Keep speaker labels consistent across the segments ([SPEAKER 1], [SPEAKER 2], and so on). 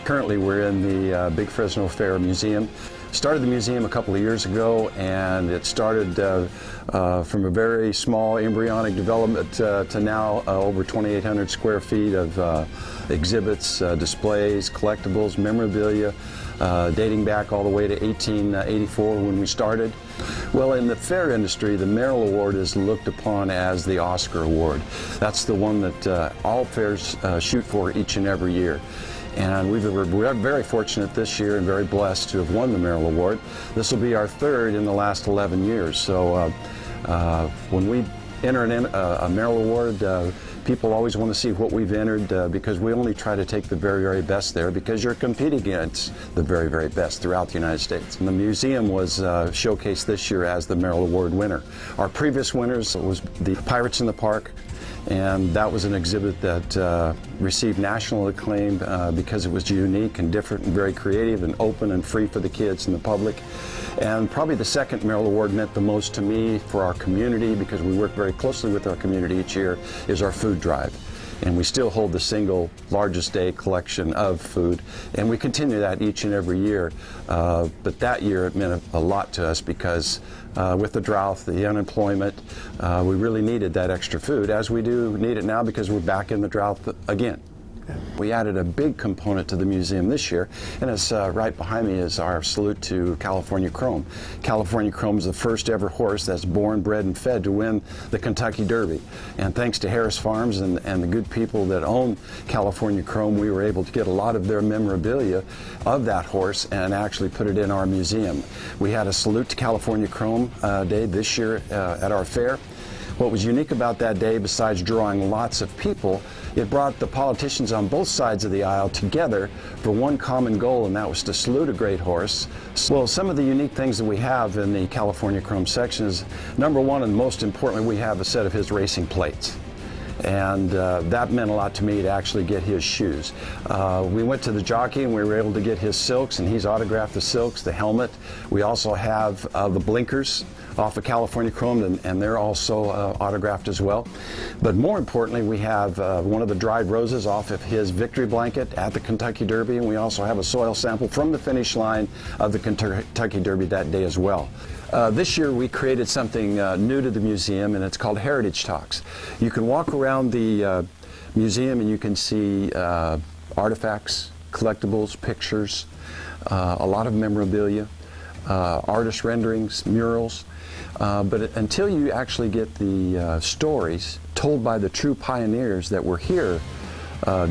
[SPEAKER 1] Currently we're in the Big Fresno Fair Museum. Started the museum a couple of years ago, and it started from a very small embryonic development to now over 2,800 square feet of exhibits, displays, collectibles, memorabilia, dating back all the way to 1884 when we started. Well, in the fair industry, the Merrill Award is looked upon as the Oscar Award. That's the one that all fairs shoot for each and every year. And we're very fortunate this year and very blessed to have won the Merrill Award. This will be our third in the last 11 years. So when we enter a Merrill Award, people always want to see what we've entered because we only try to take the very, very best there, because you're competing against the very, very best throughout the United States. And the museum was showcased this year as the Merrill Award winner. Our previous winners was the Pirates in the Park, and that was an exhibit that received national acclaim because it was unique and different and very creative and open and free for the kids and the public. And probably the second Merrill Award meant the most to me for our community, because we work very closely with our community each year, is our food drive. And we still hold the single largest day collection of food, and we continue that each and every year. But that year it meant a lot to us because with the drought, the unemployment, we really needed that extra food, as we do need it now because we're back in the drought again. We added a big component to the museum this year, and it's right behind me is our salute to California Chrome. California Chrome is the first ever horse that's born, bred, and fed to win the Kentucky Derby. And thanks to Harris Farms and the good people that own California Chrome, we were able to get a lot of their memorabilia of that horse and actually put it in our museum. We had a salute to California Chrome Day this year at our fair. What was unique about that day, besides drawing lots of people, it brought the politicians on both sides of the aisle together for one common goal, and that was to salute a great horse. Well, some of the unique things that we have in the California Chrome section is, number one, and most importantly, we have a set of his racing plates. And that meant a lot to me to actually get his shoes. We went to the jockey and we were able to get his silks, and he's autographed the silks, the helmet. We also have the blinkers off of California Chrome, and they're also autographed as well. But more importantly, we have one of the dried roses off of his victory blanket at the Kentucky Derby, and we also have a soil sample from the finish line of the Kentucky Derby that day as well. This year we created something new to the museum, and it's called Heritage Talks. You can walk around the museum and you can see artifacts, collectibles, pictures, a lot of memorabilia, artist renderings, murals. But until you actually get the stories told by the true pioneers that were here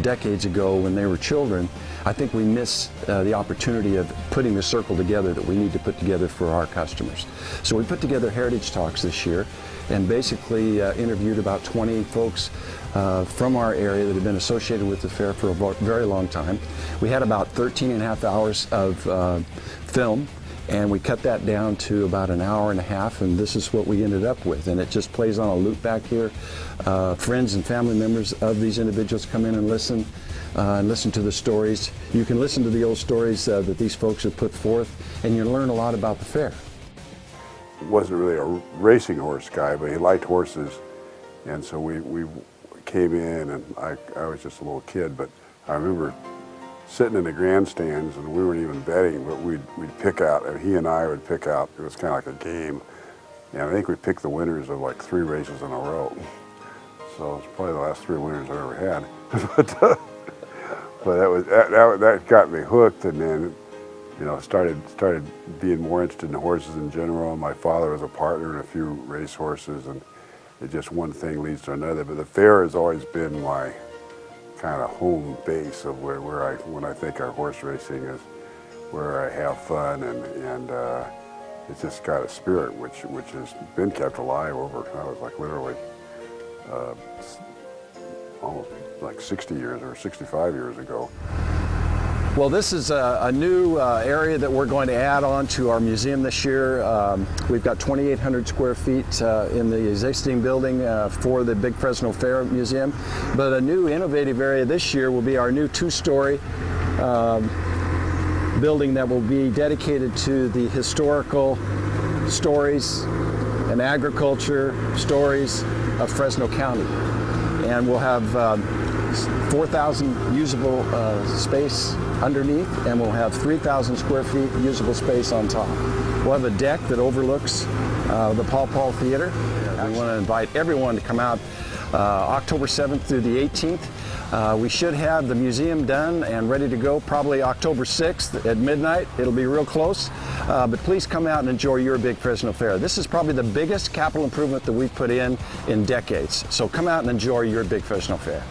[SPEAKER 1] decades ago when they were children, I think we miss the opportunity of putting the circle together that we need to put together for our customers. So we put together Heritage Talks this year and basically interviewed about 20 folks from our area that have been associated with the fair for a very long time. We had about 13 and a half hours of film, and we cut that down to about an hour and a half, and this is what we ended up with. And it just plays on a loop back here. Friends and family members of these individuals come in and listen to the stories. You can listen to the old stories that these folks have put forth, and you learn a lot about the fair.
[SPEAKER 2] Wasn't really a racing horse guy, but he liked horses, and so we came in, and I was just a little kid, but I remember sitting in the grandstands, and we weren't even betting, but we'd pick out, and he and I would pick out, it was kind of like a game, and I think we picked the winners of like 3 races in a row. So it's probably the last 3 winners I've ever had. But that got me hooked, and then, you know, started being more interested in horses in general. My father was a partner in a few race horses, and it just one thing leads to another. But the fair has always been my kind of home base of when I think of horse racing is where I have fun, and it's just got a spirit which has been kept alive over, I was like literally almost like 60 years or 65 years ago.
[SPEAKER 1] Well, this is a new area that we're going to add on to our museum this year. We've got 2,800 square feet in the existing building for the Big Fresno Fair Museum. But a new innovative area this year will be our new 2-story building that will be dedicated to the historical stories and agriculture stories of Fresno County. And we'll have 4,000 usable space underneath, and we'll have 3,000 square feet usable space on top. We'll have a deck that overlooks the Paul Paul Theater. We want to invite everyone to come out October 7th through the 18th. We should have the museum done and ready to go probably October 6th at midnight. It'll be real close, but please come out and enjoy your Big Fresno Fair. This is probably the biggest capital improvement that we've put in decades. So come out and enjoy your Big Fresno Fair.